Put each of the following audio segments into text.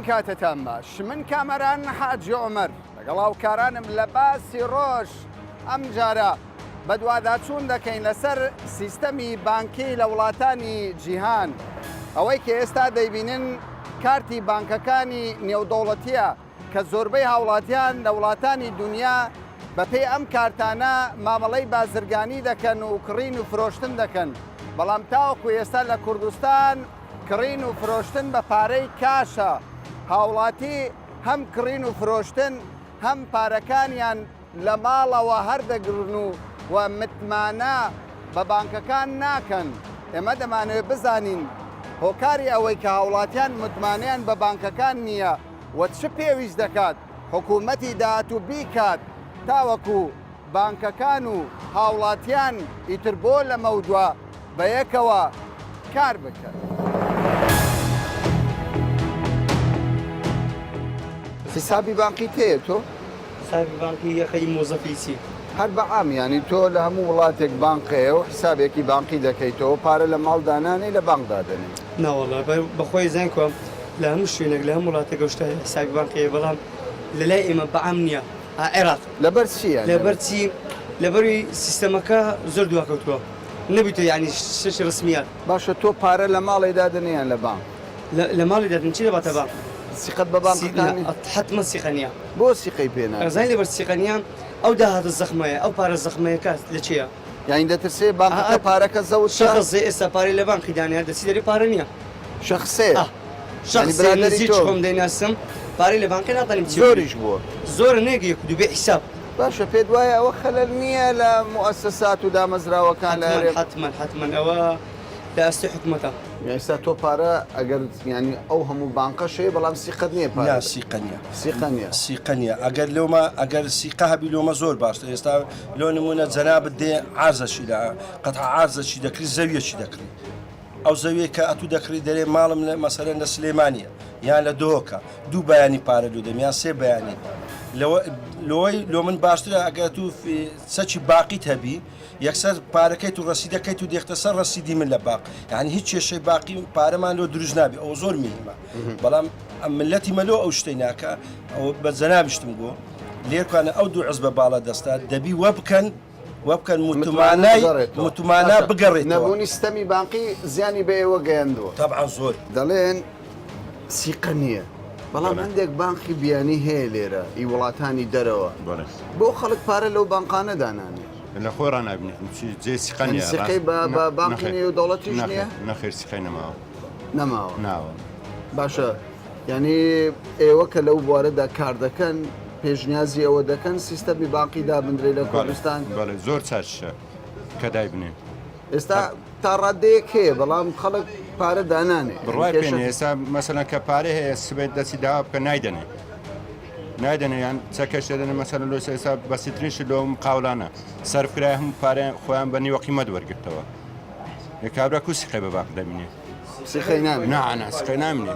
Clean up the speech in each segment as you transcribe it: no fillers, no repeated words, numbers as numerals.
کاتتان باش من کامەران حاجی عومەر لەگەڵ هاوکارانم لە باسی ڕۆژ ئەم جارە بە دوواداچوون دەکەین لەسەر سیستەمی بانکی لە وڵاتانی جیهان ئەوەی کە ئێستا دەیبینن کارتی بانکەکانی نێودەوڵەتیە کە زۆربەی هاوڵاتیان لە وڵاتانی دنیا بەپێی ئەم کارتانە مامەڵەی بازرگانی دەکەن و کڕین و فرۆشتن دەکەن بەڵام تاوەکو ئێستا لە کوردستان کڕین و فرۆشتن بە پارەی کاشە هاوڵاتی هەم کڕین و فرۆشتن هەم پارەکانیان لە ماڵەوە هەردەگرن و متمانە بە بانکەکان ناکەن ئێمە دەمانوێت بزانین هۆکاری ئەوەی کە هاوڵاتیان متمانیان بە بانکەکان نییە و چ پێویست دەکات حکوومەتی داهات و بیکات تاوەکو بانکەکان و هاوڵاتیان ئیتر بۆ لە مەودووە بە یەکەوە کار بکەن. حسابی بانکی تەیە تۆ؟ حسابی بانکی یەخەی مۆزەفی هەر بە عام ینی تۆ لە هەموو وڵاتێک بانقەیە و حسابێکی بانکی دەکەیتەوە پارە لە ماڵدانانی لە بانکدا دەنێ ناوەڵا بەخۆی زان کۆم لە هەموو شوێنێک لە هەموو وڵاتێک گەشتە حسابی بانکەیە بەڵام لەلای ئێمە بە عام نییە عێراق لەبەر چیە؟ لەبەر چی؟ لەبەری سیستەمەکە زۆر دواکەوتووە نەبیتە یعنی شش ڕسمیات باشە تۆ پارە لە ماڵێدا دەنیان لە بانک لە ماڵی دەدن چی دەباتە بانک؟ سیقەت بە بانکەکانی حتممە سیقەنیە بۆ سیقەی پێنا ئەزای لەبەر سیقەنیان ئەو داهاتە زەخمەیە ئەو پارە زەخمەیە کات لە چییە؟ یانی دەترسێ بانکەکە پارەکە زەوت شەخصێ ئێستا پارەی لە بانکی دانیار دەچی دەری پارە نییە شەخصێ شخصێ نزیک خۆم دەیناسم پارەی لە بانکە ناتانیم زۆریش بووە زۆرە نێگە یەک و دوو بێ حیساب باشە پێت وایە ئەوە خەلەل نییە لە مؤسسات و دامەزراوەکان لە حتمما ئەوە لە ئەستی حکومەتە ئێستا تۆ پارە ئەگەر ینی ئەو هەموو بانکە شەیە بەڵام سیقەت نییە پارە سیقەنیە ئەگەر لۆمە ئەگەر سیقە هەبی لۆمە زۆر باشتر ئێستا لۆ نمونە جەنابەت دێ عارزەشی لە قەتع عارزەشی دەکری زەویەکی دەکری ئەو زەویە کە ئەتوو دەکری دەرێ ماڵم لە مەسەرەن لە سلێمانیە یان لە دۆکە دوو بەیانی پارە لۆ دەم یان سێ بەیانی لۆ من باشترە ئەگەر تو سەچی باقیت هەبی یەکسەر پارەکەیت و ڕەسیدەکەیت و دێختە سەر ڕەسیدی من لە باق یعنی هیچ کێشەی باقی پارەمان لۆ دروست نابی ئەو زۆر میهمە بەڵام ملەتی مەلۆ ئەو شتەی ناکە ئەو بە جەنابیشتم گۆ لێرکانە ئەو دوو عزبە باڵە دەستا دەبی وە بکەن متمانە بگەڕێت نەبوونی سیستەمی بانقی زیانی بە ئێوە گەیاندووە تەبعا زۆر دەڵێن سیقە نییە بەڵام هەندێک بانقی بیانی هەیە لێرە ئی وڵاتانی دەرەوە بۆ خەڵک پارە لەو بانقانە دانانی لە خۆران نبینێت جێ سیقەنیە سیقەی بە بانقی نێودەوڵەتیش نییە نەخێر سیقەی نەماوە ناوە باشە یعنی ئێوە کە لەو بوارەدا کار دەکەن پێشنیازی ئەوە دەکەن سیستەمی بانقی دابدرێت لە کوردستان زۆر چاشە کە دایبنێ ئێستا تا ڕادەیەک هەیە بەڵام خەڵک پارە دانانێ بڕای پێێ ئێستا مەسەلەن کە پارە هەیە سبێت دەستی داوا بکە نایدەنێ یان چەکەش دەدەنە مەسەلە لۆ ئێستا بەسیترینش لۆم قاولانە سەرفرای هەموو پارە خۆیان بە نیوە قیمەت وەرگرتەوە کابرا کو سیقەی بە بانک دەبینێ سیقەی نامێنێ سیقەی نامێنێ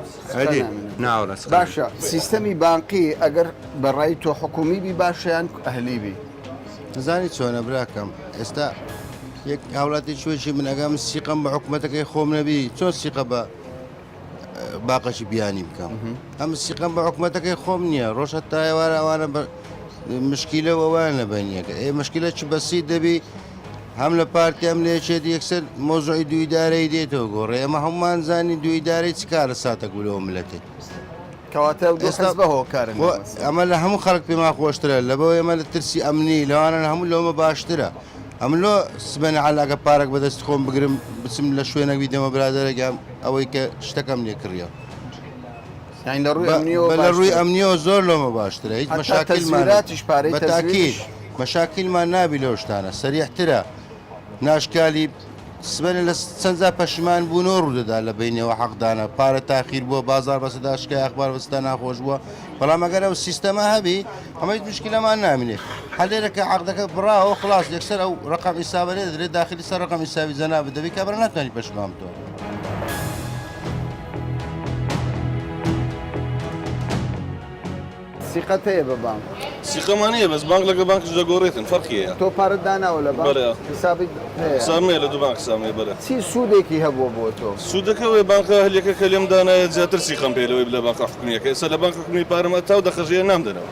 ناوەڵە باشە سیستەمی بانقی ئەگەر بەڕای تۆ حکومی بی باشیان ئەهلی بی نزانی چۆنە براکەم ئێستا یەک هاوڵاتی شوێشی من ئەگەم سیقەم بە حکوومەتەکەی خۆم نەبی چۆن سیقە بە باقەشی بیانی بکەم ئەم سیقەم بە حکوومەتەکەی خۆم نییە ڕۆژە تا ئێوارە ئەوانە مشکیلە ئەوان لە بەنیەکە مشکلە چ بەسی دەبی هەم لە پارتی ئەم لێچێت یەکسەر مۆزۆی دوی دارەی دێتەوە گۆڕێ ئەمە هەمومان زانی دوی دارەی چ کارە ساتە گولەوە ملەتی کەواتە بە هۆکارن ئەمە لە هەموو خەڵک پێما خۆشترە لەبەوە ئێمە لە ترسی ئەمنی لەوانە هەموو لەومە باشترە ئەم لۆ سبێنە علاگە پارێک بەدەست خۆم بگرم بچم لە شوێنە بیدەمە برادەرەگەم ئەوەی کە شتەکەم لێ کڕیە لە ڕووی ئەمنیەوە زۆر لۆمە باشترە هیچ مەشاکیلمان نابی لەو شتانە سەریحترە ناشکالی سبێنە لە چەندجا پەشیمان بوونەوە ڕوودەدا لە بینەوە حەقدانە پارە تاخیر بووە بازار بەسەدا شکای ئەخبار بەستا ناخۆش بووە بەڵام ئەگەر ئەو سیستەمە هەبی ئەمە هیچ مشکلەمان نامێنێت هەلێرەکە عەقدەکە بڕاوە خلاص یەکسەر ئەو ڕقم ئیسابەرێ دەدرێت داخلی سەر ڕقم ئیسابی جەنابە دەبی کابرا ناتوانانی پەشیمان بتەوە سیقەت هەیە بە بانک سیقەمانەیە بەس بانک لەگە بانکش دەگۆڕێتن فەرقیە تۆ پارت داناوە لە بانک بەڵێ. حسابی هەیە سامەیە لە دوو بانک سامێ بەرە چی سوودێکی هەبووە بۆ تۆ سوودەکەوەی بانکە هەلێکە کە لێم دانایە زیاتر سیقەم پێلەوەی لە بانک حکومیەکە ئێستا لە بانک حکومی پارەمە تاو دەخەژەیە نامدەنەوە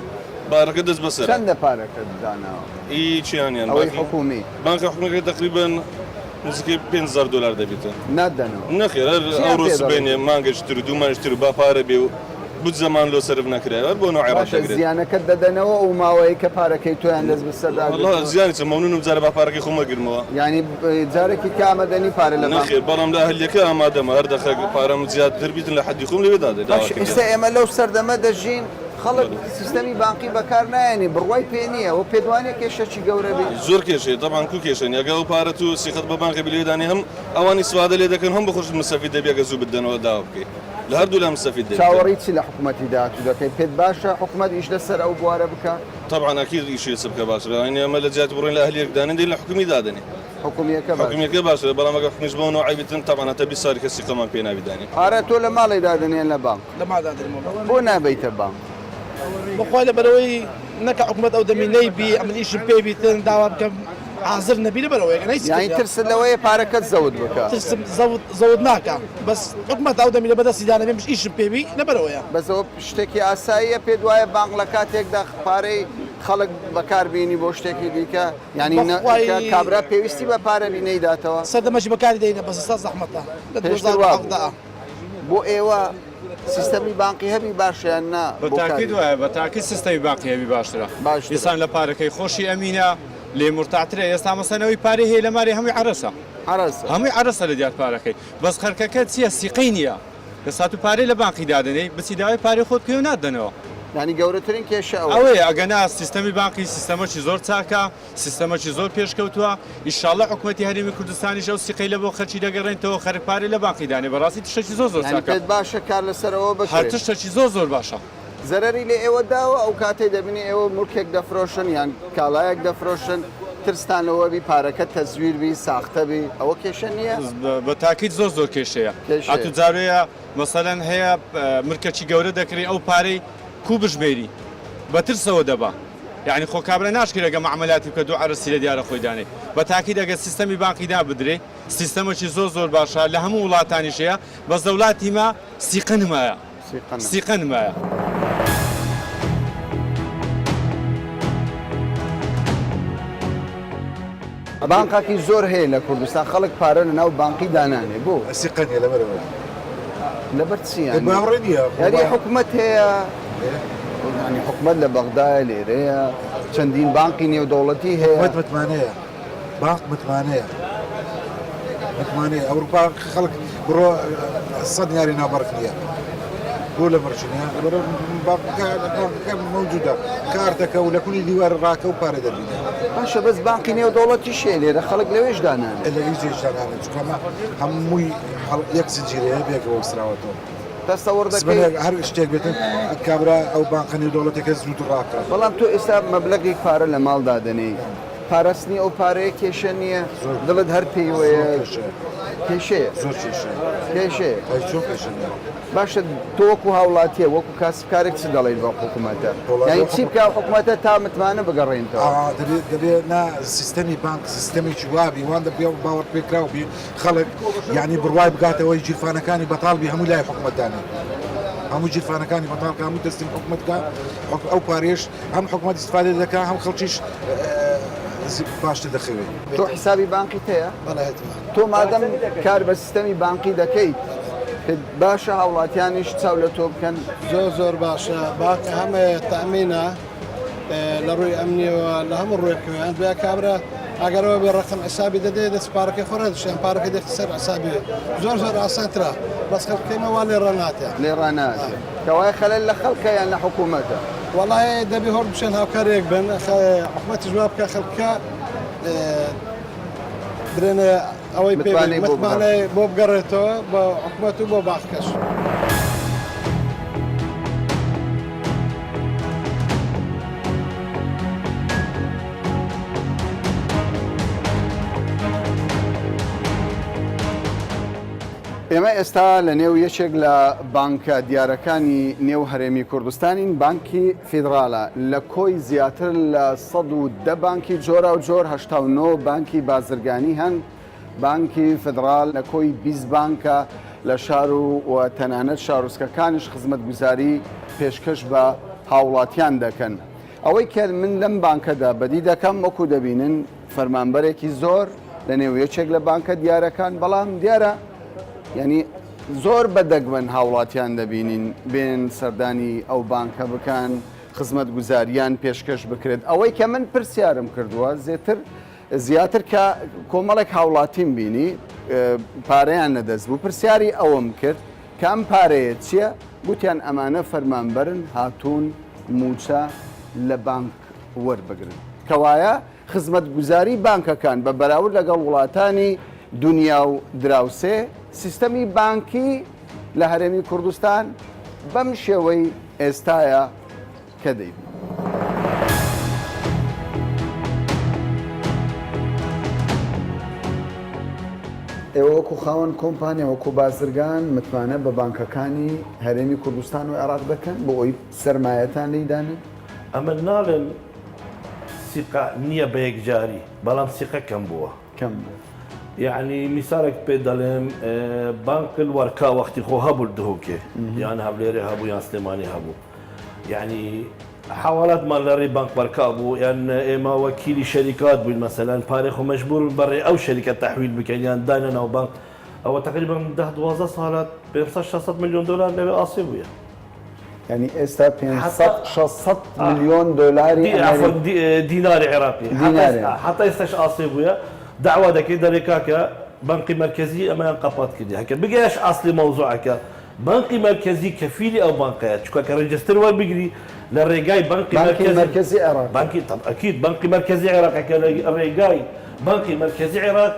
بارەکە دەست بەسەر چەندە پارەکە داناوە هیچیانیان ئەوەی حکومی بانکە حکومیەکە تقریبان نزیکەی $5,000 دەبێتە نادەنەوە نەخێر چیان ئەوڕۆ پێ سبێنێ مانگەشتر و دوو مانشتر و با پارە بێ و بود زەمان لۆ سەرف نەکرێت بۆ نوعی باشە ڕەشەگرێت زیانەکەت دەدەنەوە و ماوەیە کە پارەکەی تۆیان دەست بەسەردا والله زیانی چە مەمنونم جارە با پارەکەی خۆمە گرمەوە ینی جارێکی کامەدەنی پارە لە بانک نەخێر بەڵام لە هەلێکە ئامادەمە هەر دەخە پارەم زیاتر بیتن لە حەدی خۆم لەوێ دادێت باش ئێستا ئێمە لەو سەردەمە دەژین خەڵک سیستەمی بانقی بەکار نایەنی بڕوای پێ نییە و پێدوانێت کێشەی گەورە بێت زۆر کێشێت دەبان کو کێشن یاگە و پارەت و سیخەت بە بانکە بلێدانی هەم ئەوانی سوادە لێ دەکەن هەم بخۆش مسەفید دەبێگە زوو بدەنەوە داوا بکەیت لە هەردوو لا مسەفید دەبێت چاوەڕی چی لە حکوومەتی داهاتوو دەکەیت پێت باشە حکوومەت ئیش لەسەر ئەو بوارە بکە طبعا ئەکید ئیشی سبکە باشە ئەمە لە جات بڕۆین لە هەلێک دانن لە حکومی دادنێ حکومیەکە باش حکومیەکە باشە بەڵام ئەگە حکومیش بۆ نوعی بتن طبعا هەتا 20 ساڵی کەسی قەمان پێ ناویدانی ئارە تۆ لە ماڵی دادنێن لە بانک بۆ نابیتە بانک بخوای لەبەرەوەی نەکە حکومەت ئەو دەمینەی بی ئەمەلیشم پێ بیتن داوا بکەم حاضر نەبی لەبەرەوەی یانی ترسن لەوەیە پارەکەت زەوت بکە زەوت ناکە بەس حکومەت ئەو دەمی لە بەدەستی دانەبێ مش ئیشم پێوی لەبەرەوەیە بەسەوە شتێکی ئاساییە پێ دوایە بانک لە کاتێکدا پارەی خەڵک بەکاربیێنی بۆ شتێکی دیکە ینی کابرا پێویستی بە پارە بینەی داتەوە سەردەمەشی بەکاری دەینە بەس ستا زەحمەتە لە پێشتر وا بوو. بۆ ئێوە سیستەمی بانقی هەبی باشیان نا بە تاکید وایە بە تاکید سیستەمی بانقی هەبی باشترە باشترە. ئێستا لە پارەکەی خۆشی ئەمینە لێ مرتاحترە ئێستا مەسەنەوەی پارەی هەیە لە ماری هەمووی عەرەسە عەرەسە هەمووی عەرەسە لە دیار پارەکەی بەس خەرکەکە چییە سیقەی نییە ئێستا تو پارەی لە بانقی دادنەی بچی داوای پارەی خۆت بکەی و نادەنەوە ینی گەورەترین کێشە ئەوە ئەوەیە ئەگەنا سیستەمی بانقی سیستەمەکی زۆر چاکە سیستەمەکی زۆر پێشکەوتووە ئیشاڵە حکوومەتی هەرێمی کوردستانیش ئەو سیقەی لە بۆ خەرچی دەگەڕێنەوە خەرک پارەی لە بانقی دانێ بەڕاستی تشتێکی زۆر زۆر ینی چاکە پێت باشە کار لەسەرەوە هەر بکرێت تشتێکی زۆر زۆر باشە زەرەری لێ ئێوە داوە ئەو کاتێ دەبینی ئێوە مورکێک دەفرۆشن یان کاڵایەک دەفرۆشن ترستانەوە بی پارەکە تەزویر بی ساختە بی ئەوە کێشە نییە بە تاکید زۆر زۆر کێشەیە کێشەیە. ئەتو جارەیە مەسەلەن هەیە مرکەچی گەورە دەکری ئەو پارەی کو بژمێری بەترسەوە دەبا یعنی خۆ کابرا ناشکرێگە معاملاتی بکە دوو عەرەسی لە دیارە خۆی دانێ بە تاکید ئەگە سیستەمی بانقی دابدرێ سیستەمێکی زۆر زۆر باشە لە هەموو وڵاتانیشەیە بەس دەوڵاتی ما سیقە نمایە سیقە نمایە بانقاکی زۆر هەیە لە کوردستان خەڵک پارە لە ناو بانقی دانانێ بۆ سیقەنیە لەبەرەوە لەبەر چیان باوەڕێ نییە یاری حکوومەت هەیە ینی حکوومەت لە بەغدایە لێرەیە چەندین بانقی نێودەوڵەتی هەیە حکومەت متمانەیە بانق متمانەیە متمانەیە ئەوروپا خەڵک بڕۆ سەد یاری نابەرک نییە بۆ لە مەرجنیە بانکەکە موجودە کار دەکە و لە کونی دیوار ڕاکە و پارە دەبینێ باشە بەس بانقی نێودەوڵەتی شێ لێرە خەڵک لەوێش دانان لە ویزێشدانانە چکەمە هەمووی یەک زنجیرەیە بێکەوە وەستراوەتەوە تەسەوەڕ دەکەیت هەر شتێک بێتن کابرا ئەو بانقە نێودەوڵەتەکە زووت ڕاکە بەڵام تۆ ئێستا مەبلەگێک پارە لە ماڵ دادنەی پاراستنی ئەو پارەیە کێشە نییە دڵت هەر پێیوەیە کێشەیە زۆر کێشەیە کێشەیە چۆن کێشەیە باشە تۆ وەکو هاوڵاتیە وەکو کاسبکارێک چ دەڵێت بە حکوومەتە یعنی چی بکە حکوومەتە تا متمانە بگەڕێنەوە دەبێت نا سیستەمی بانک سیستەمێکی وابی وان دەبێ باوەڕ پێکراوبی خەڵک یعنی بڕوای بگاتەوەی جیرفانەکانی بەتاڵبی هەموو لای حکوومەتدانی هەموو جیرفانەکانی بەتاڵکە هەموو دەستیم حکوومەتکە ئەو پارێش هەم حکوومەت استفادە دەکات هەم خەڵکیش باشتر دەخەوێت تۆ حسابی بانقی هەیە تۆ مادەم کار بە سیستەمی بانقی دەکەیت باشە هاوڵاتیانیش چاو لە تۆ بکەن زۆر باشە باکە هەمە تەمینە لە ڕووی ئەمنیەوە لە هەموو ڕوویەکەویان بیا کابرا ئەگەرەوە بێ ڕقم حسابی دەدەێت دەست پارەکەی خۆرە دشیان پارەکە دەختی سەر حسابی زۆر ئاسانترە بەس خەڵکەیمەوە لێ ڕەناتێ لێ ڕاناتێ کەوای خەلەل لە خەڵکەیان لە حکوومەتە وڵای دەبی هۆر بشێن هاوکارێک بن حکوومەتی جواب بکە خەڵکە درێنێ ئەوەی متمانەی بۆ بگەڕێتەوە بە حکوومەت و بۆ باخکەش. ئێمە ئێستا لە نێو یەکێک لە بانکە دیارەکانی نێو هەرێمی کوردستانین بانکی فیدراالە لە کۆی زیاتر لە 110 بانکی جۆرە و جۆر 89 بانکی بازرگانی هەن بانکی فدرال لە کۆی 20 بانکە لە شار و تەنانەت شارۆچکەکانیش خزمەتگوزاری پێشکەش بە هاوڵاتیان دەکەن. ئەوەی کە من لەم بانکەدا بەدی دەکەم وەکو دەبینن فەرمانبەرێکی زۆر لە نێو یەکێک لە بانکە دیارەکان بەڵام دیارە یعنی زۆر بەدەگمەن هاوڵاتیان دەبینین بێن سەردانی ئەو بانکە بکەن خزمەت گوزاریان پێشکەش بکرێت. ئەوەی کە من پرسیارم کردووە زیاتر کە کۆمەڵێک هاوڵاتیم بینی پارەیان نەدەست بوو پرسیاری ئەوەم کرد کە ئەم پارەیە چییە؟ گوتیان ئەمانە فەرمانبەرن هاتوون موچە لە بانک وەربگرن. کەوایە خزمەت گوزاری بانکەکان بە بەراورد لەگەڵ وڵاتانی دنیا و دراوسێ سیستەمی بانکی لە هەرێمی کوردستان بەم شێوەی ئێستایە کە دەیبین. ئێوە وەکو خاوەن کۆمپانیا وەکو بازرگان متمانە بە بانکەکانی هەرێمی کوردستان و عێراق دەکەن بۆ ئەوی سەرمایەتان لێدانن؟ ئەمە ناڵێن سیقا نییە بە یەکجاری بەڵام سیقە کەم بووە کەم بوو. یعنی میسارێک پێ دەڵێم بانکل وەرکا وەختی خۆ هەبوو دهوکێ یان هەولێرێ هەبوو یان سلێمانی هەبوو یعنی حواڵاتمان لە ڕێ بانک وەرکا بوو یان ئێمە وەکیلی شەریکات بووین مەسەلەن پارێ خۆ مەجبور بەڕێ ئەو شەریکە تەحویل بکەین یان دانە ناو بانک ئەوە تقریبا 10-12 ساڵات 500-600 میلیۆن دلار لەوێ ئاسێ بووە. یعنی ئێستا 500-600 میلیۆن دلاری دیناری عێراقی حتا ئێستاش ئاسێ بووە داوا دەکەی دەرێکاکە بانقی مرکزی ئەمەیان قەپات کردی هەکە بگەیش ئاسلی مەوزوعەکە بانقی مرکزی کەفیلی ئەو بانقەیە چکە کە ڕێجستر وەربگری لە ڕێگای بانقی مرکزی عێراق ئەکید بانقی مرکزی عێراقەکە لە ڕێگای بانقی مرکزی عێراق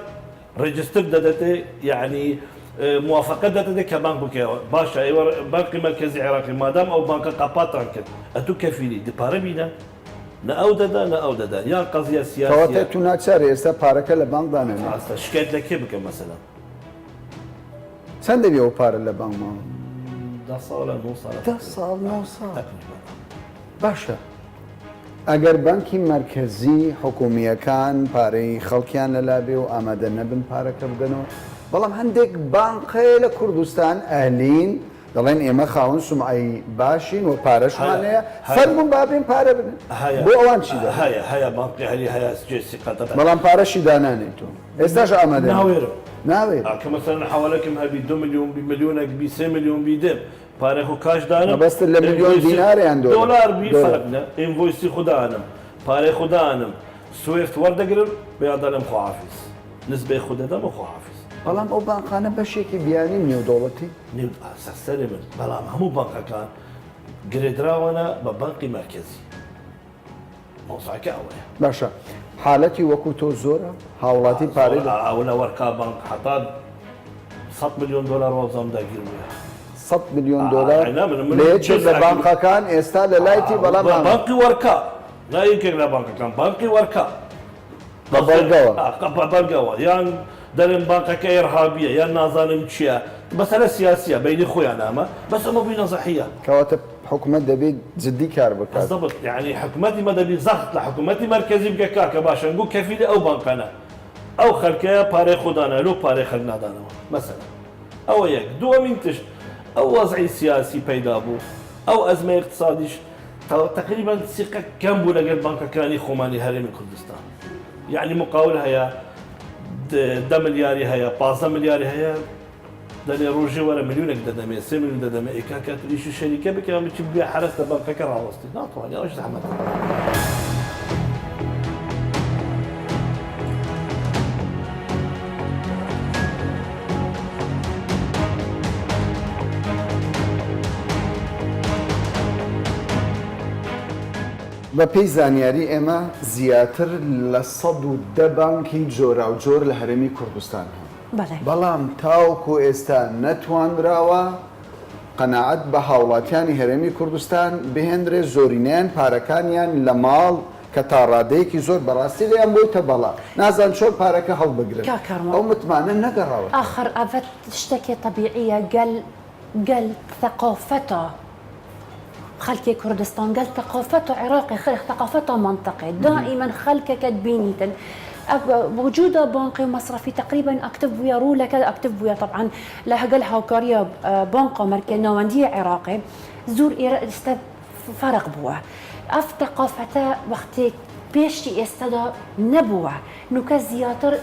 ڕێجستر دەدەتێ یعنی موافقت دەدەێت کە بانک بکەوە باشە ئێوە بانقی مرکزی عێراقی مادام ئەو بانکە قەپاتان کرد ئەتوو کەفیلی دپارە بینە نە ئەو دەدا نە ئەو دەدا یان قەزیە سیاسی تو ناچارێ ئێستا پارەکە لە بانک دانێنێ شکایەت لە کێ بکەم مەسەلەن چەند دەبێ ئەو پارە لە بانک ماوە 10 ساڵ 10 ساڵ 9 ساڵ باشە ئەگەر بانکی مرکزی حکومیەکان پارەی خەڵکیان لەلابێ و ئامادە نەبن پارەکە بگەنەوە بەڵام هەندێک بانقەیە لە کوردستان ئەهلین دەڵێن ئێمە خاوەن سومعی باشین و پارەشمانەیە فەرمون بابێن پارە بدن بۆ ئەوان چی هەیە بانقی هەلی هەیە جێسی قەتە بەڵام پارەشی دانانێت تۆ ئێستاش ئامادە ناوێرم ناوێت کە مەسەلەن حواڵەکەم هەبی 2 میلیۆن میلیۆنێک 3 میلیۆن بیدێم پارێ خۆ کاش دانم بەستر لە میلیۆن دیناریان دۆلار بی فەرقنە ئینڤۆیسی خوددانم پارەی خوددانم سوێفت وەردەگرم بەیان دەڵێم خۆحافیز نسبەی خوددەدەم و خۆحافیز بەڵام ئەو بانقانە بەشێکی بیانی نێودەوڵەتی سەرسەری من بەڵام هەموو بانکەکان گرێدراوەنە بە بانقی مرکزی مۆزاکە ئەوەیە باشە حالەتی وەکو تۆ زۆرە هاوڵاتی پارەی ئەو لە وەرکا بانک حتا 100 میلیۆن دلار وەزام داگیر بووە 100 میلیۆن دلار لە یەکێک لە بانکەکان ئێستا لە لایتی بەڵام بانقی وەرکا لا یەکێک لە بانکەکان بانقی وەرکا بەبەرگەوە یان دەرێن بانکەکە ئێرهابیە یان نازانم چییە بەسەرە سیاسیە بینی خۆیان ئەمە بەس ئەمە بووی نەزەحیە کەواتە حکومەت دەبێت جددی کار بکات یعنی حکومەتی مە دەبێت زەخت لە حکومەتی مرکزی بکە کاکە باشەنگو کەفیلی ئەو بانکانە ئەو خەرکەیە پارەی خۆدانە لۆ پارەی خەر نادانەوە مەسەلەن ئەوە یەک دووەمین تشت ئەو وەزعی سیاسی پەیدا بوو ئەو ئەزمە اقتصادیش تقریبا سیقە کەم بوو لەگەڵ بانکەکانی خۆمانی هەرێمی کوردستان یعنی مقاول هەیە 10 ملیاری هەیە 15 ملیاری هەیە دەنێ ڕۆژێ وەرە میلیۆنێک دەدەمێ 3 میلیۆن دەدەمێ ئێکاکە تویشی شەریکە بکەم بچی بێ حرەستە بانکەکە ڕاوەستی ناتوانێت ئەوش زەحمەتە. بە پێی زانیاری ئێمە زیاتر لە 110 بانکی جۆرا و جۆر لە هەرێمی کوردستان هەن بەڵام تاوکو ئێستا نەتوانراوە قەناعەت بە هاوڵاتیانی هەرێمی کوردستان بهێنرێ زۆرینیان پارەکانیان لە ماڵ کە تا ڕادەیەکی زۆر بەڕاستی لێیان بۆیتە بەڵا نازان چۆن پارەکە هەڵبگرن ئەو متمانە نەگەڕاوە آخر ئەڤەت شتێکی طبیعیە گەل ثقافەتە خەلکی کوردستان گەل ثقافەتە عێراقی ثقافەتە منطقي دائما خەلکەکە بینیتن وجود بانقي مصرفي تقريبا اكتب ويا رولك اكتب ويا طبعا لهقل هاوكاريا بانقا مركز نواندية عراقي زور فرق بوا اف ثقافته وقتي بيشتي استدا نبوه نوكا زياتر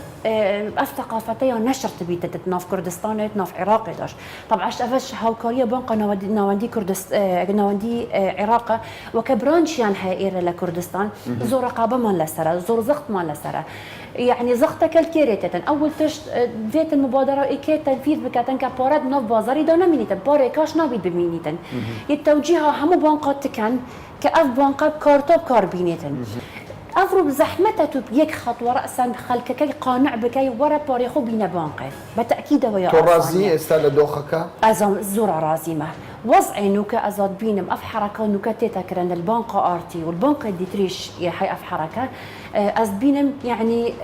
اف ثقافته يا نشر تبي تتناف كردستان تناف عراقي داش طبعا اشتفش هاوكاريا بانقا نواندي كردستان نواندي عراق وكبرانشيان هائره لكردستان زور رقابه مال لسرا زور زغط مال لسرا يعني زغطك الكيريتة اول تشت فيت المبادره ايكي تنفيذ بكاتن كبارد ناف بازاري دانا مينيتن باري كاش نابي بمينيتن التوجيه همو بانقات تكن كاف بانقا بكارتو بكار بينيتن افرو بزحمته بيك خطوه راسا خلكك قانع بكي ورا باريخو بينا بانقي بالتاكيد ويا رازي استال دوخك ازم زور رازمه وضعي نوكا ازاد بينم اف حركه نوكا تتكرن البنقه ارتي والبنقه ديتريش يا حي اف حركه از بينم يعني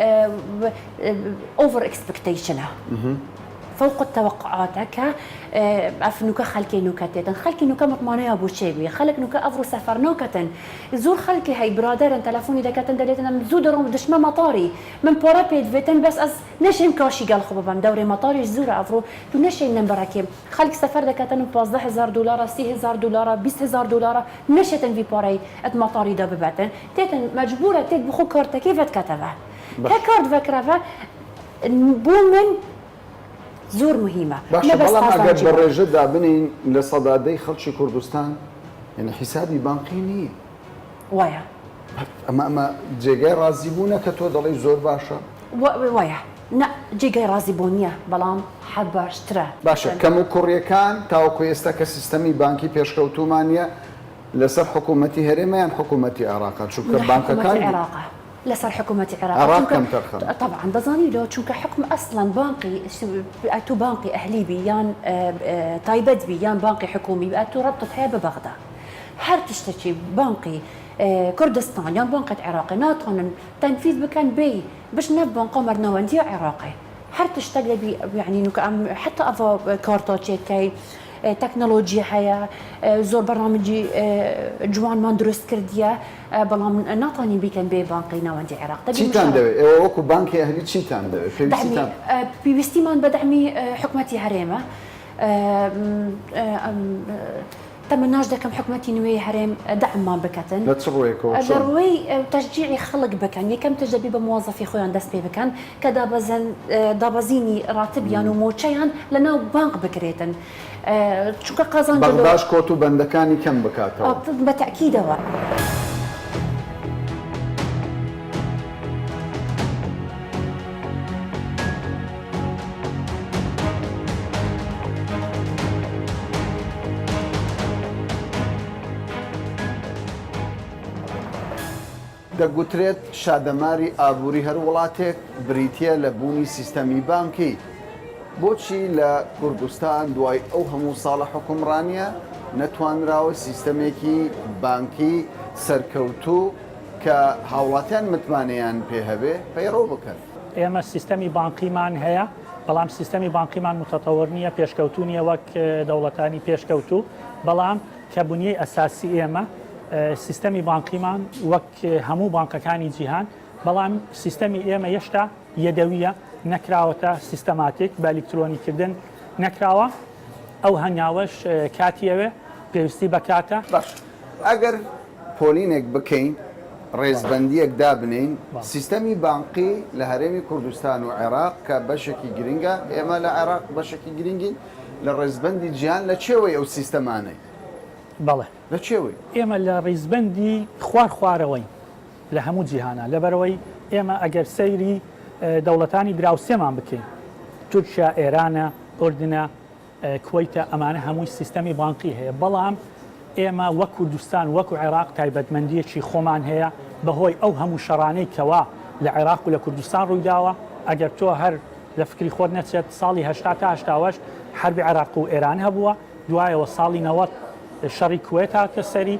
اوفر اكسبكتيشن فوق التوقعات اف نوكا خلكي نوكا تيتن خلكي نوكا مطمانه ابو شيبي خلك نوكا افرو سفر نوكتن زور خلكي هاي برادر تلفوني دكاتن دليتنا زودرهم دشما مطاري من بورا بيت فيتن بس از نشم كاشي قال خبابم دوري مطاري زور افرو تو نشم نمبركي خلك سفر دكاتن $15000 $3000 $20000 نشتن في بوراي ات مطاري دا بباتن تيتن مجبوره تيت بخو كارت كيف كتبه كارت فكرفه بومن زور مهمة باشا بەڵام ئەگەر بە ڕێژەدا بنین لە سەدادەی خەڵکی کوردستان یعنی حیسابی بانقی نییە وایە ئەمە جێگای ڕازیبوونە کە تۆ دەڵێی زۆر باشە وایە نە جێگای ڕازیبوون نییە بەڵام حەد باشترە باشە کەم و کوڕیەکان تاوەکو ئێستا کە سیستەمی بانکی پێشکەوتومانە لەسەر حکوومەتی هەرێمەیان حکوومەتی عێراق چونکە بانکەکان لسر حكومة العراق كم ترخم طبعا بظني لو چونك حكم اصلا بانقي تو بانقي اهلي بيان تايبد بيان بانقي حكومي باتو ربطت هي ببغداد هر تشتكي بانقي كردستان يان بانقي عراقي ناطن تنفيذ بكان بي باش نبان قمر نواندي عراقي هر تشتغل بي يعني حتى افا كارتوتشي كي تكنولوجيا هيا زور برنامجي جوان مان دروست كرديا بلام ناطاني بيكن بي بانقي نواندي العراق چی تاندوي وكو بانكي اهلي چی تاندوي دعمي بيبستي مان بدعمي حكمتي هريمه تمناش دكم حكمتي نوي هرم دعم ما بكتن لا ترويكو دروي تشجيعي خلق بكن يكم تجربي بموظفي خويا دست بي بكن كدابزن دابزيني راتب يانو موچيان لنا بانك بكريتن شو كقازان بغداش كوتو بندكاني كم بكاتو بالتاكيد هو دەگوترێت شادەماری ئابووری هەر وڵاتێک بریتە لە بوونی سیستەمی بانکی بۆچی لە کوردستان دوای ئەو هەموو ساڵە حکومڕانیە نەتوانراوە سیستەمێکی بانکی سەرکەوتوو کە هاوڵاتیان متمانەیان پێ هەبێ پەیڕۆ بکەن ئێمە سیستەمی بانقیمان هەیە بەڵام سیستەمی بانقیمان متەتەوەر نییە پێشکەوتو نییە وەک دەوڵەتانی پێشکەوتو بەڵام کە بنیەی ئەساسی ئێمە سیستەمی بانقیمان وەک هەموو بانکەکانی جیهان بەڵام سیستەمی ئێمە هێشتا یەدەویە نەکراوەتە سیستەماتیک بە ئەلکترۆنیکردن نەکراوە ئەو هەنگاوەش کاتیەوێ پێویستی بەکاتە باش ئەگەر پۆلینێک بکەین ڕێزبەندیەک دابنین سیستەمی بانقی لە هەرێمی کوردستان و عێراق کە بەشێکی گرنگە ئێمە لە عێراق بەشێکی گرنگین لە ڕێزبەندی جیهان لە چێوەی ئەو سیستەمانەی بەڵێ لە چێوەی ئێمە لە ڕیزبەندی خوارەوەی لە هەموو جیهانە لەبەرەوەی ئێمە ئەگەر سەیری دەوڵەتانی دراوسێمان بکەین تورکیا ئێرانە ئوردنە کویتە ئەمانە هەمووی سیستەمی بانقی هەیە بەڵام ئێمە وەک کوردستان وەکو عێراق تایبەتمەندیەکی خۆمان هەیە بەهۆی ئەو هەموو شەڕانەی کەوا لە عێراق و لە کوردستان ڕوویداوە ئەگەر تۆ هەر لە فکری خۆت نەچێت ساڵی 1970 حربی عێراق و ئێران هەبووە دوایەوە ساڵی 90 شەڕی کوێت هاتە سەری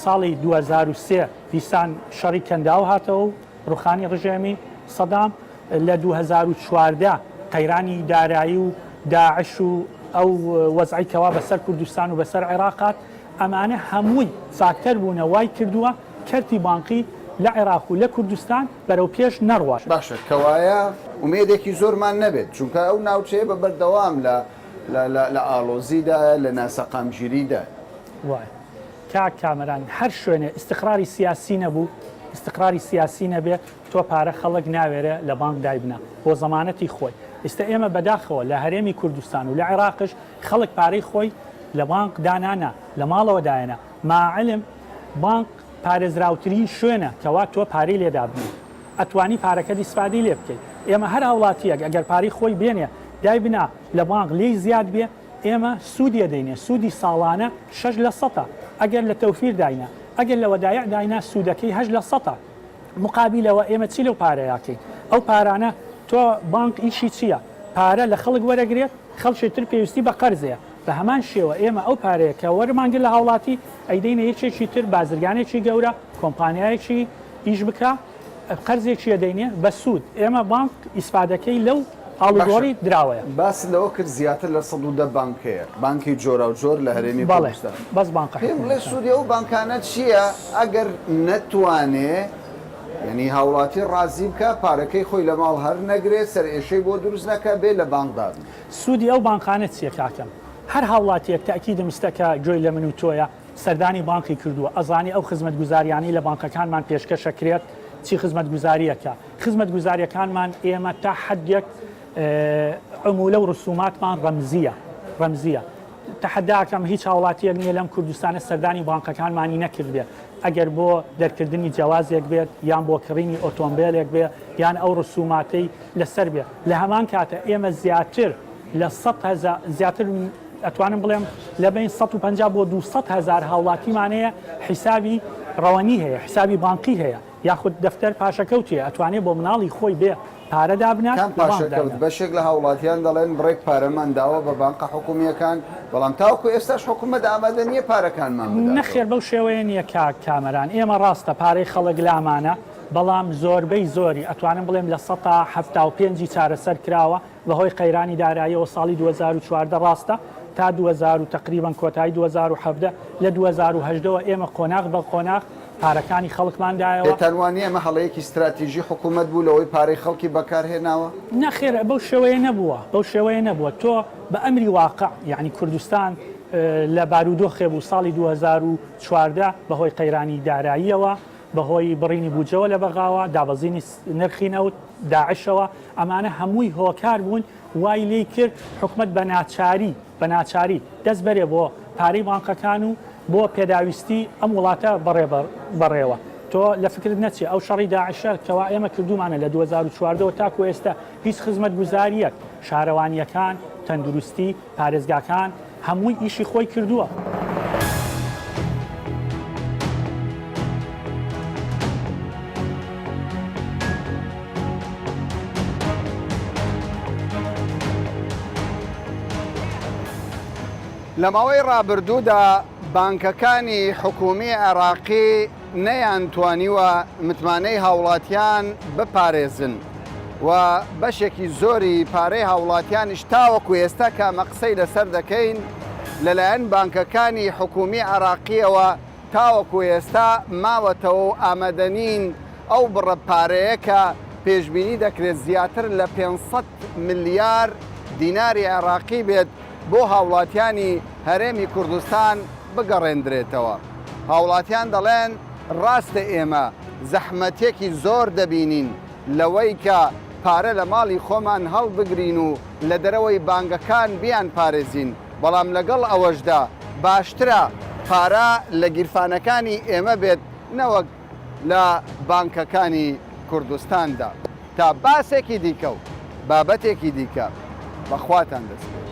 ساڵی 2023 دیسان شەڕی کەنداو هاتەوە ڕوخانی ڕژێمی سەدام لە 2014 قەیرانی دارایی و داعش و ئەو وەزعیکەوا بەسەر کوردستان و بەسەر عێراقات ئەمانە هەمووی فاکتەر بوونە وای کردووە کەرتی بانقی لە عێراق و لە کوردستان بەرەو پێش نەڕواش باشە کەوایە ومێدێکی زۆرمان نەبێت چونکە ئەو ناوچەیە بە بەردەوام لە ئاڵۆزیدا لە ناسەقامگیریدا وای کاک کامەران هەر شوێنێ استقراری سیاسی نەبوو استقراری سیاسی نەبێت تۆ پارە خەڵک ناوێرە لە بانک دایبنا بۆ زەمانەتی خۆی ئێستا ئێمە بەداخەوە لە هەرێمی کوردستان و لە عێراقش خەڵک پارەی خۆی لە بانک دانانە لە ماڵەوە دایەنە ماعلم بانک پارێزراوترین شوێنە کەوا تۆ پارەی لێدابنی ئەتوانی پارەکە دیسپادی لێ بکەیت ئێمە هەر هاوڵاتیەک ئەگەر پارەی خۆی بێنێ دایبنا لە بانک لێی زیاد بێ ئێمە سوودیە دەینێ سوودی ساڵانە 6% ئەگەر لە تەوفیر داینە ئەگەر لە وەدایع داینا سوودەکەی 8% مقابلەوە ئێمە چی لەو پارەیەکەین ئەو پارانە تۆ بانک ئیشی چییە پارە لە خەڵک وەرەگرێت خەڵشتر پێویستی بە قەرزەیە بە هەمان شێوە ئێمە ئەو پارەیە کە وەرمانگر لە هاوڵاتی ئەیدەینە یەکێکی تر بازرگانێکی گەورە کۆمپانیایەکی ئیش بکە قەرزێکی دەینێ بە سوود ئێمە بانک ئیسپادەکەی لەو ئاڵگۆڕی دراوەیە باس لەوە کرد زیاتر لە 110 بانکەیە بانکی جۆرە و جۆر لە هەرێمی کوردستان بەس بانک پێم بڵێ سوودی ئەو بانکانە چییە ئەگەر نەتوانێ یعنی هاوڵاتی ڕازی بکە پارەکەی خۆی لە ماڵ هەر نەگرێت سەر ئێشەی بۆ دروست نەکە بێ لە بانکدار سوودی ئەو بانکانە چیە کاکەم هەر هاوڵاتیەک تاکی دەمستەکە گوێی لە من و تۆیە سەردانی بانکی کردووە ئەزانی ئەو خزمەت گوزاریانی لە بانکەکانمان پێشکەشەکرێت چی خزمەت گوزاریەکە خزمەت گوزاریەکانمان ئێمە تا حدێک عمولە و ڕسوماتمان ڕەمزیە تەحەداکەم هیچ هاوڵاتیەک نییە لەم کوردستانە سەردانی بانکەکانمانی نەکرد بێت ئەگەر بۆ دەرکردنی جیاوازێک بێت یان بۆ کڕینی ئۆتۆمبیلێک بێت یان ئەو ڕسوماتەی لەسەر بێت لە هەمان کاتە ئێمە زیاتر لە 100,000 زیاتر ئەتوانم بڵێم لە بین 150 بۆ 200,000 هاوڵاتیمانەیە حیسابی ڕەوەنی هەیە حیسابی بانقی هەیە یاخود دەفتەر پاشەکەوتیە ئەتوانێت بۆ مناڵی خۆی بێ پارە دابنات پاشەکەوت بەشێک لە هاوڵاتیان دەڵێن بڕێک پارەمان داوە بە بانقە حکومیەکان بەڵام تاوەکو ئێستاش حکوومەت ئامادە نییە پارەکانمان نەخێر بەو شێوەیە نییە کامەران ئێمە ڕاستە پارەی خەڵک لامانە بەڵام زۆربەی زۆری ئەتوانم بڵێم لە 175 چارەسەر کراوە بەهۆی قەیرانی داراییەوە ساڵی 2014 ڕاستە تا 2000 تقریبان کۆتایی 2017 لە 2018ەوە ئێمە قۆناغ بە قۆناغ پارەکانی خەڵکماندایەوە تەنوانی ئەمە هەڵەیەکی استراتیژی حکوومەت بوو لەوەی پارەی خەڵکی بەکارهێناوە نەخێر بەو شێوەیە نەبووە تۆ بە ئەمری واقع یعنی کوردستان لە بارودۆخێ بوو ساڵی 2014 بەهۆی قەیرانی داراییەوە بەهۆی بڕینی بوجەوە لە بەغاوە دابەزینی نرخی نەوت داعشەوە ئەمانە هەمووی هۆکار بوون وای لێی کرد حکومەت بە ناچاری دەست بەرێ بۆ پارەی بانکەکان و بۆ پێداویستی ئەم وڵاتە بەڕێوە تۆ لە فکرت نەچێ ئەو شەڕی داعشە کەوا ئێمە کردومانە لە 2014 تاکو ئێستا هیچ خزمەت گوزاریەک شارەوانیەکان تەندروستی پارێزگاکان هەمووی ئیشی خۆی کردووە. لە ماوەی ڕابردوودا بانکەکانی حکومی عێراقی نەیانتوانیوە متمانەی هاوڵاتیان بپارێزن و بەشێکی زۆری پارەی هاوڵاتیانیش تاوەکو ئێستا کە مەقسەی لەسەر دەکەین لەلایەن بانکەکانی حکومی عێراقیەوە تاوەکو ئێستا ماوەتەوە و ئامادەنین ئەو بڕە پارەیە کە پێشبینی دەکرێت زیاتر لە 500 ملیار دیناری عێراقی بێت بۆ هاوڵاتیانی هەرێمی کوردستان بگەڕێندرێتەوە. هاوڵاتیان دەڵێن ڕاستە ئێمە زەحمەتێکی زۆر دەبینین لەوەی کە پارە لە ماڵی خۆمان هەڵبگرین و لە دەرەوەی بانگەکان بیان پارێزین بەڵام لەگەڵ ئەوەشدا باشترە پارە لە گیرفانەکانی ئێمە بێت نەوەک لە بانکەکانی کوردستاندا تا باسێکی دیکە و بابەتێکی دیکە بەخواتان دەست.